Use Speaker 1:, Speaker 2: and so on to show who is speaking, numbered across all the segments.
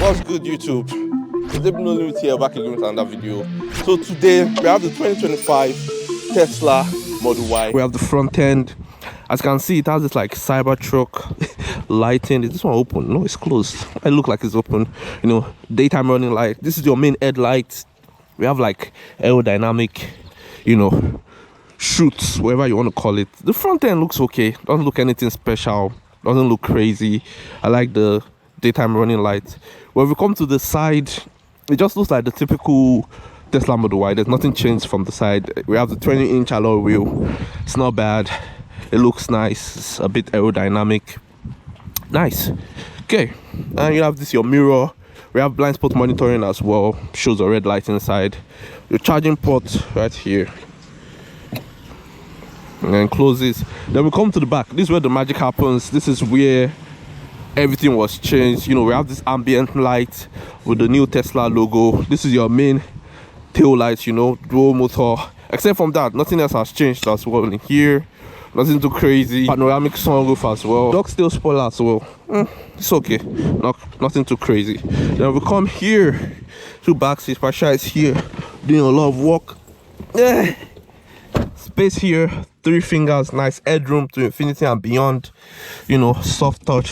Speaker 1: What's good, YouTube? It's Abnolimit here, back again with another video. So today we have the 2025 Tesla Model Y. We have the front end. As you can see, it has this like Cybertruck lighting. Is this one open? No, it's closed. It looks like it's open. You know, daytime running light. This is your main headlight. We have like aerodynamic, you know, shoots, whatever you want to call it. The front end looks okay. Doesn't look anything special. Doesn't look crazy. I like the daytime running light. When we come to the side, it just looks like the typical Tesla Model Y. There's nothing changed from the side. We have the 20-inch alloy wheel. It's not bad. It looks nice. It's a bit aerodynamic. Nice. Okay, and you have this your mirror. We have blind spot monitoring as well. Shows a red light inside. Your charging port right here. And then closes. Then we come to the back. This is where the magic happens. This is where everything was changed. You know, we have this ambient light with the new Tesla logo. This is your main tail light, you know, dual motor. Except from that, nothing else has changed as well in here. Nothing too crazy. Panoramic sunroof as well. Dog still spoiler as well. It's okay. Nothing too crazy. Then we come here. Two back seats. Pasha is here doing a lot of work. Space here. 3 fingers. Nice headroom to infinity and beyond. You know, soft touch,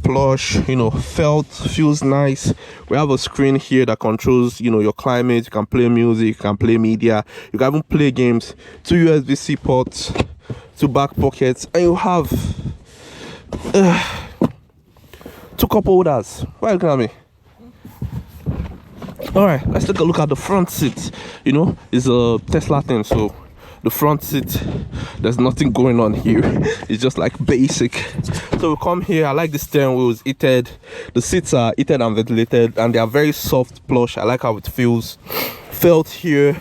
Speaker 1: plush, you know, felt, feels nice. We have a screen here that controls, you know, your climate. You can play music, you can play media, you can even play games. 2 USB-C ports, 2 back pockets, and you have 2 cup holders. Why are you looking at me? All right, let's take a look at the front seat. You know, it's a Tesla thing, so the front seat, there's nothing going on here. It's just like basic. So we come here. I like the steering wheel is heated. The seats are heated and ventilated, and they are very soft, plush. I like how it feels. Felt here,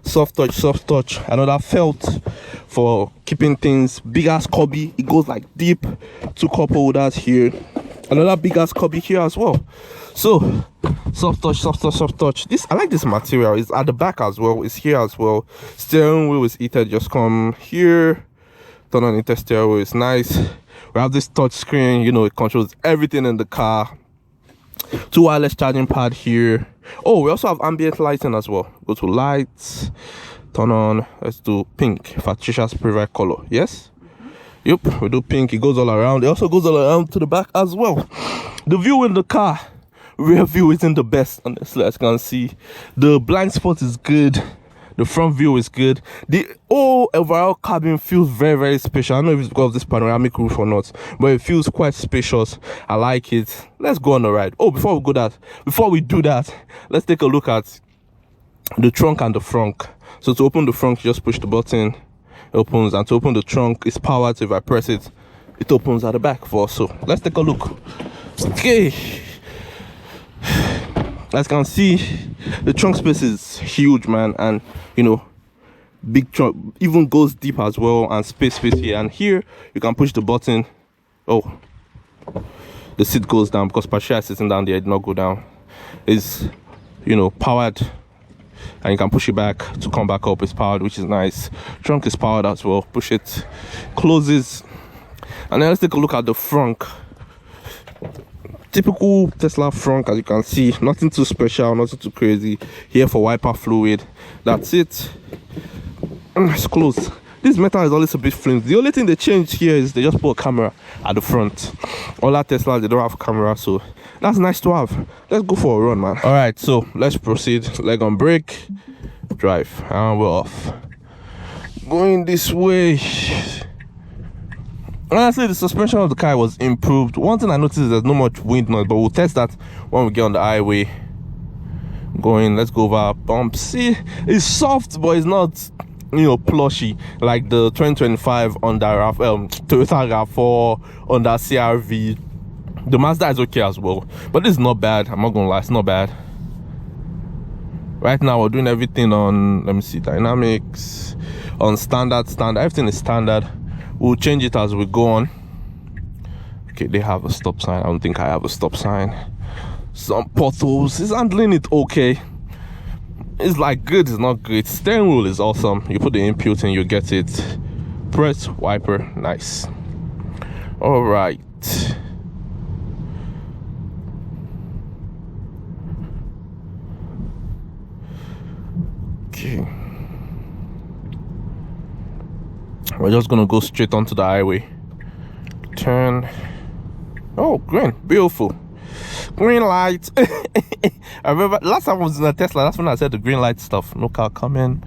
Speaker 1: soft touch. Another felt for keeping things. Big ass cubby. It goes like deep. 2 cup holders here. Another big ass cubby here as well. So soft touch. This, I like this material. It's at the back as well. It's here as well. Steering wheel is heated. Just come here, turn on the steering wheel. It's nice. We have this touch screen. You know, it controls everything in the car. 2 wireless charging pad here. Oh, we also have ambient lighting as well. Go to lights, turn on. Let's do pink, Patricia's favorite color. Yes. Yep, we do pink. It goes all around. It also goes all around to the back as well. The view in the car, rear view isn't the best, honestly. As you can see, the blind spot is good. The front view is good. The whole overall cabin feels very, very spacious. I don't know if it's because of this panoramic roof or not, but it feels quite spacious. I like it. Let's go on a ride. Oh, before we do that, let's take a look at the trunk and the front. So to open the front, you just push the button. It opens, and to open the trunk, it's powered. So if I press it, it opens at the back for us. So let's take a look. Okay, as you can see, the trunk space is huge, man, and you know, big trunk, even goes deep as well, and space here. And here you can push the button. Oh, the seat goes down because Patricia is sitting down there. It did not go down. It's, you know, powered, and you can push it back to come back up. It's powered, which is nice. Trunk is powered as well. Push it, closes. And then let's take a look at the front. Typical Tesla front, as you can see. Nothing too special, nothing too crazy. Here for wiper fluid. That's it. It's closed. This metal is always a bit flimsy. The only thing they changed here is they just put a camera at the front. All our Teslas, they don't have camera, so that's nice to have. Let's go for a run, man. All right, so let's proceed. Leg on brake, drive, and we're off. Going this way. Honestly, the suspension of the car was improved. One thing I noticed is there's no much wind noise, but we'll test that when we get on the highway. Let's go over bumps. See, it's soft, but it's not, you know, plushy like the 2025 Honda Toyota RAV4, Honda CR-V. The Mazda is okay as well, but this is not bad. I'm not gonna lie, it's not bad. Right now we're doing everything on, let me see, dynamics, on standard. Everything is standard. We'll change it as we go on. Okay, they have a stop sign. I don't think I have a stop sign. Some potholes. It's handling it okay. It's like good, it's not great. Steering wheel is awesome. You put the input in, you get it. Press wiper. Nice. All right. Okay. We're just gonna go straight onto the highway. Turn. Oh, green, beautiful. Green light. I remember last time I was in a Tesla, that's when I said the green light stuff. No car coming.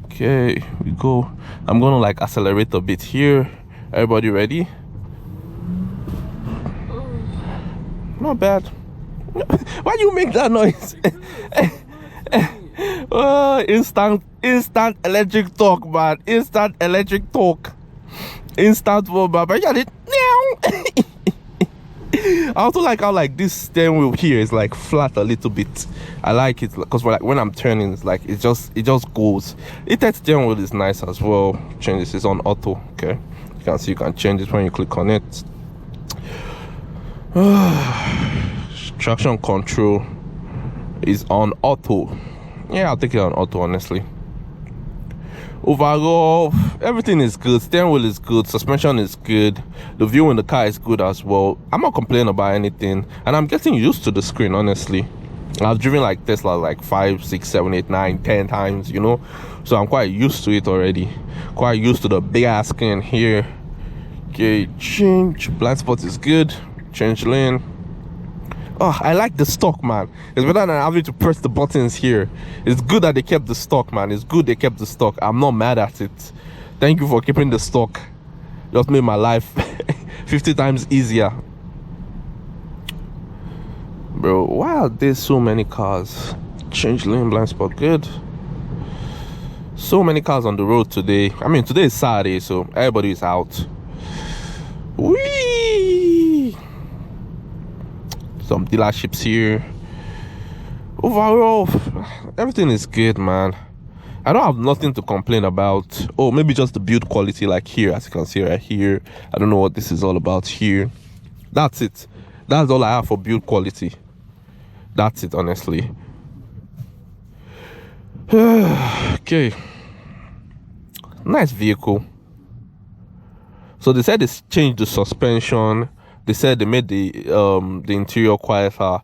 Speaker 1: Okay, we go. I'm gonna like accelerate a bit here. Everybody ready? Not bad. Why do you make that noise? Instant electric torque, man. Instant electric torque. Instant mobile. But yeah, I also like how like this steering wheel here is like flat a little bit. I like it because like when I'm turning, it's like it just goes. That steering wheel is nice as well. Change this is on auto. Okay, you can see you can change it when you click on it. Traction control is on auto. Yeah, I'll take it on auto, honestly. Overall, everything is good. Steering wheel is good, suspension is good, the view in the car is good as well. I'm not complaining about anything, and I'm getting used to the screen, honestly. I've driven like Tesla like 5, 6, 7, 8, 9, 10 times, you know, so I'm quite used to it already. Quite used to the big ass screen here. Okay, change blind spot is good. Change lane. Oh, I like the stock, man. It's better than having to press the buttons here. It's good that they kept the stock, man. It's good they kept the stock. I'm not mad at it. Thank you for keeping the stock. Just made my life 50 times easier. Bro, why are there so many cars? Change lane, blind spot, good. So many cars on the road today. I mean, today is Saturday, so everybody is out. Whee! Some dealerships here. Overall, everything is good, man. I don't have nothing to complain about. Oh, maybe just the build quality, like here, as you can see right here. I don't know what this is all about here. That's it. That's all I have for build quality. That's it, honestly. Okay. Nice vehicle. So they said they changed the suspension. They said they made the interior quieter.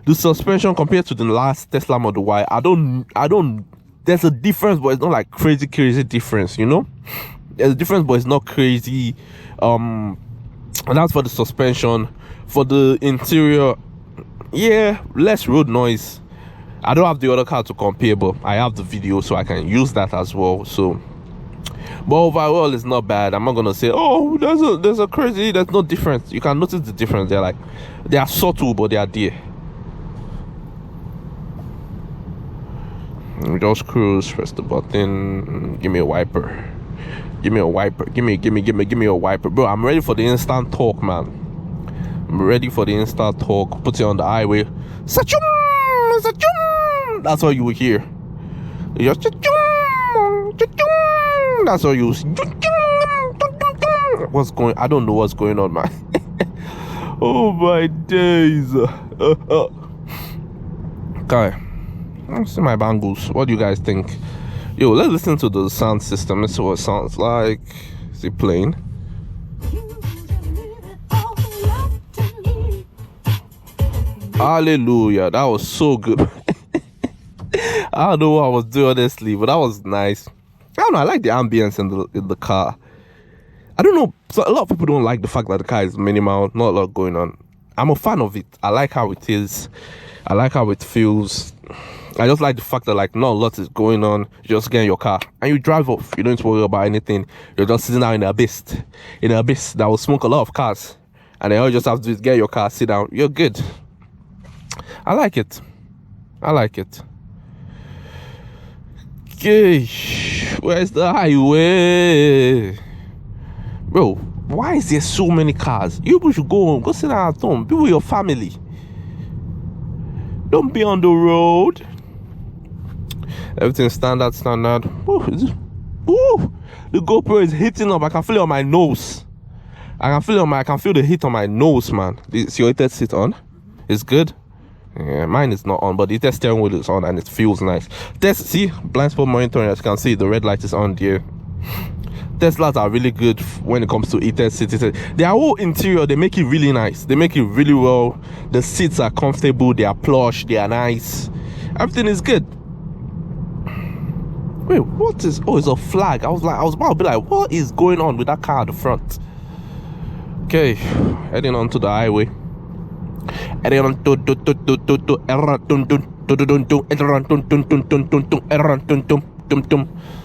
Speaker 1: The suspension compared to the last Tesla Model Y, I don't. There's a difference, but it's not like crazy difference, you know. There's a difference, but it's not crazy. And that's for the suspension. For the interior, yeah, less road noise. I don't have the other car to compare, but I have the video, so I can use that as well. So, but overall, it's not bad. I'm not gonna say, oh, there's no difference. You can notice the difference. They are subtle, but they are there. Just cruise, press the button, give me a wiper. Give me a wiper. Give me a wiper. Bro, I'm ready for the instant torque, man. I'm ready for the instant torque. Put it on the highway. Sa-chum! Sa-chum! That's all you will hear. You just cha-chum! Cha-chum! That's all you see. What's going? I don't know what's going on, man. Oh my days. Okay. Let's see my bangles. What do you guys think? Yo, let's listen to the sound system. Let's see what it sounds like. Is it playing? Hallelujah. That was so good. I don't know what I was doing, honestly, but that was nice. I don't know. I like the ambience in the car. I don't know. So a lot of people don't like the fact that the car is minimal, not a lot going on. I'm a fan of it. I like how it is. I like how it feels. I just like the fact that like not a lot is going on. You just get in your car and you drive off. You don't need to worry about anything. You're just sitting out in an abyss that will smoke a lot of cars. And then all you just have to do is get in your car, sit down. You're good. I like it. I like it. Okay, where's the highway? Bro, why is there so many cars? You people should go home. Go sit down at home. Be with your family. Don't be on the road. Everything standard. Ooh, the GoPro is hitting up. I can feel it on my nose. I can feel the heat on my nose, man. Is your heated seat on? It's good. Yeah, mine is not on, but the steering wheel is on and it feels nice. See, blind spot monitoring, as you can see, the red light is on there. Teslas are really good when it comes to heated seats. Their whole interior, they make it really nice. They make it really well. The seats are comfortable, they are plush, they are nice. Everything is good. Wait, what is? Oh, it's a flag. I was about to be like, what is going on with that car at the front? Okay, heading onto the highway. Heading on to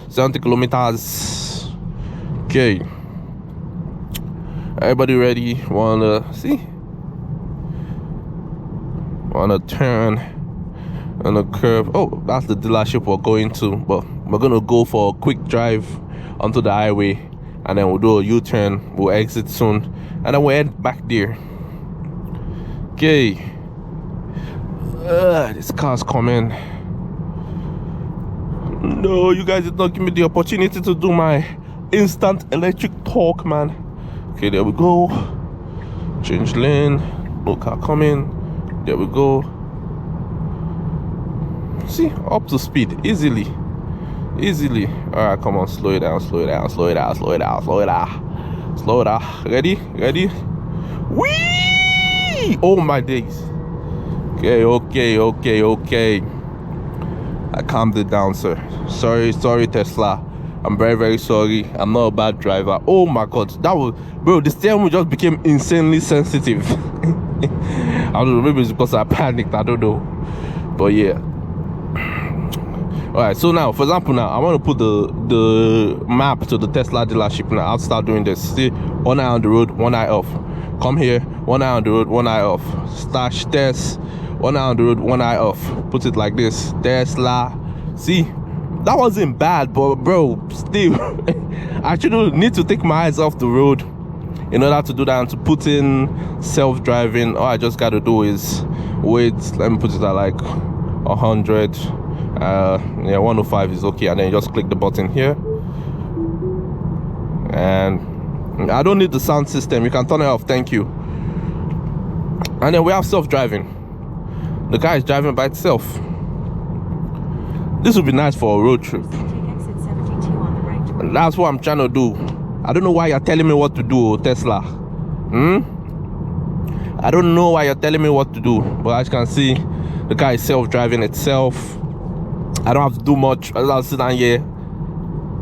Speaker 1: 70 kilometers. Okay, everybody ready? Wanna turn on a curve. Oh, that's the dealership we're going to, but we're gonna go for a quick drive onto the highway, and then we'll do a U-turn. We'll exit soon, and then we'll head back there. Okay, this car's coming. No, you guys did not give me the opportunity to do my instant electric torque, man. Okay, there we go. Change lane. No car coming. There we go. See, up to speed easily. All right, come on, slow it down. Ready? Whee! Oh my days. Okay. I calmed it down, sir. Sorry, Tesla. I'm very, very sorry. I'm not a bad driver. Oh my god, that was, bro, the steering wheel just became insanely sensitive. I don't know, maybe it's because I panicked, I don't know. But yeah. Alright, so now, for example, now I want to put the map to the Tesla dealership. Now I'll start doing this. See, one eye on the road, one eye off. Come here, one eye on the road, one eye off. Stash test, one eye on the road, one eye off. Put it like this. Tesla. See, that wasn't bad, but bro, still I actually need to take my eyes off the road in order to do that, and to put in self-driving. All I just got to do is wait. Let me put it at like 100. Yeah, 105 is okay, and then you just click the button here, and I don't need the sound system. You can turn it off, thank you. And then we have self-driving. The car is driving by itself. This would be nice for a road trip. And that's what I'm trying to do. I don't know why you're telling me what to do, Tesla. I don't know why you're telling me what to do, but as you can see, the car is self-driving itself. I don't have to do much. I'll sit down here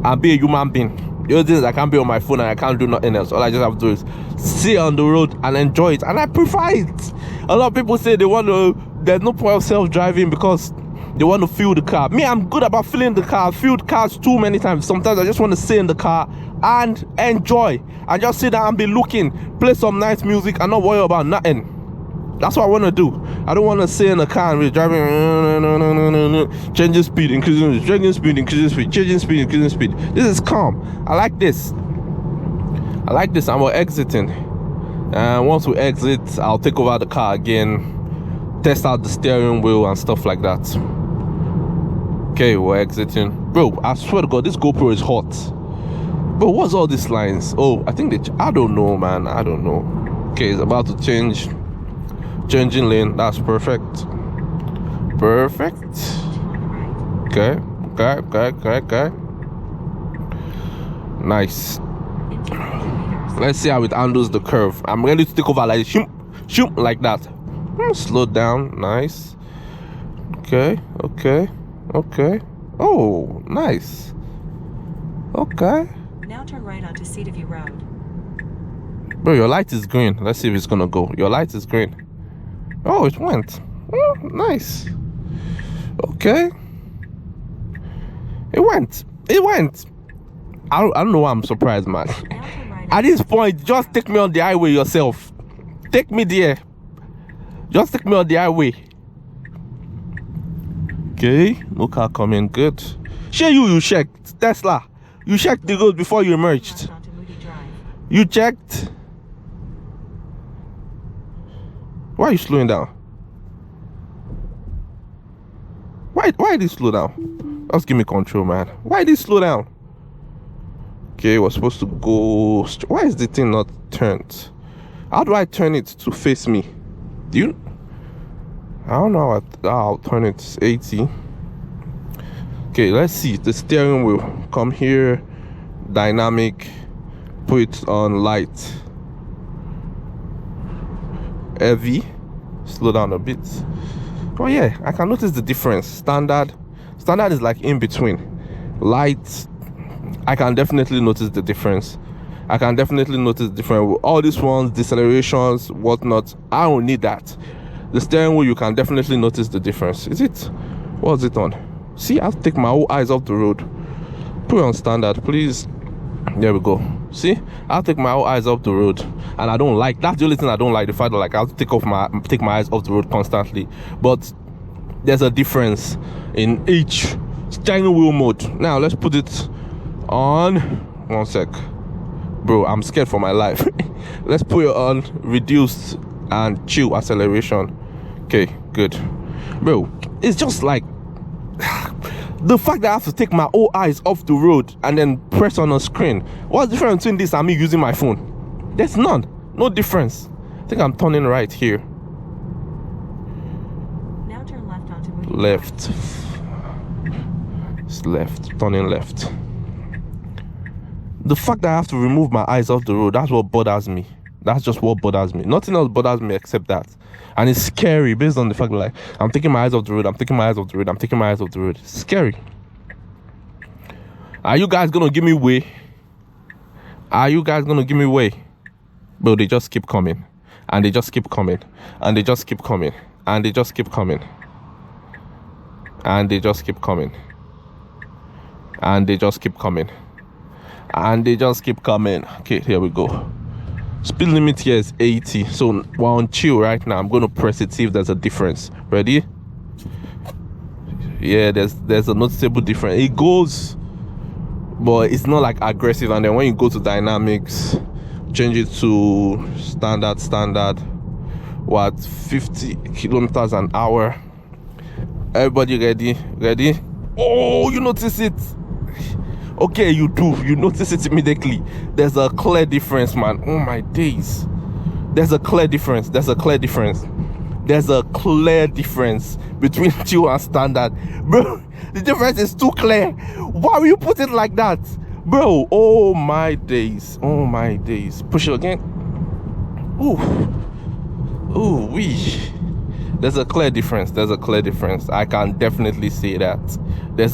Speaker 1: and be a human being. The other thing is I can't be on my phone and I can't do nothing else. All I just have to do is sit on the road and enjoy it, and I prefer it. A lot of people say they want to, there's no point of self-driving because they want to feel the car. Me, I'm good about feeling the car. I've filled cars too many times. Sometimes I just want to sit in the car and enjoy, and just sit down and be looking, play some nice music and not worry about nothing. That's what I want to do. I don't want to sit in the car and be driving, changing speed, increasing speed, changing speed, increasing speed, changing speed, increasing speed. This is calm. I like this. And we're exiting. And once we exit, I'll take over the car again, test out the steering wheel and stuff like that. Okay, we're exiting. Bro, I swear to God, this GoPro is hot. Bro, what's all these lines? Oh, I think I don't know, man. I don't know. Okay, it's about to change. Changing lane. That's perfect. Okay. Nice. Let's see how it handles the curve. I'm ready to take over like shoot like that. Slow down. Nice. Okay. Oh, nice. Okay.
Speaker 2: Now turn right onto Cedarview Road.
Speaker 1: Bro, your light is green. Let's see if it's gonna go. Your light is green. Oh, it went. Oh, nice. Okay. It went. I don't know why I'm surprised, man. At this point, just take me on the highway yourself. Take me there. Just take me on the highway. Okay. No car coming. Good. Sure, you checked. Tesla. You checked the road before you emerged. You checked. Why are you slowing down? Why did you slow down? Just give me control, man. Why did you slow down? Okay, we're supposed to go. Why is the thing not turned? How do I turn it to face me? Do you? I don't know how I'll turn it. It's 80. Okay, let's see. The steering wheel. Come here. Dynamic. Put it on light. Heavy. Slow down a bit. Oh yeah, I can notice the difference. Standard is like in between. Lights, I can definitely notice the difference. I can definitely notice the difference. All these ones, decelerations, whatnot, I don't need that. The steering wheel, you can definitely notice the difference. Is it? What's it on? See, I have to take my whole eyes off the road. Put it on standard, please. There we go. See, I'll take my whole eyes off the road, and I don't like. That's the only thing I don't like. The fact that like I have to take my eyes off the road constantly. But there's a difference in each steering wheel mode. Now let's put it on. One sec, bro. I'm scared for my life. Let's put it on reduced and chill acceleration. Okay, good, bro. It's just like the fact that I have to take my whole eyes off the road and then press on a screen. What's the difference between this and me using my phone? There's none. No difference. I think I'm turning right here.
Speaker 2: Now turn left onto Moody.
Speaker 1: Left. It's left. Turning left. The fact that I have to remove my eyes off the road, that's what bothers me. That's just what bothers me. Nothing else bothers me except that. And it's scary based on the fact that like I'm taking my eyes off the road, I'm taking my eyes off the road, I'm taking my eyes off the road. It's scary. Are you guys gonna give me way? Are you guys gonna give me way? Bro, they just keep coming. And they just keep coming. And they just keep coming. And they just keep coming. And they just keep coming. And they just keep coming. And they just keep coming. Okay, here we go. Speed limit here is 80, so we're on chill right now. I'm going to press it, see if there's a difference. Ready? Yeah, there's a noticeable difference. It goes, but it's not like aggressive. And then when you go to dynamics, change it to standard, what, 50 kilometers an hour. Everybody ready? Oh, you notice it. Okay, you do. You notice it immediately. There's a clear difference, man. Oh my days. There's a clear difference. There's a clear difference between chill and standard. Bro, the difference is too clear. Why will you put it like that? Bro, oh my days. Oh my days. Push it again. Ooh, wee. There's a clear difference. I can definitely say that. There's a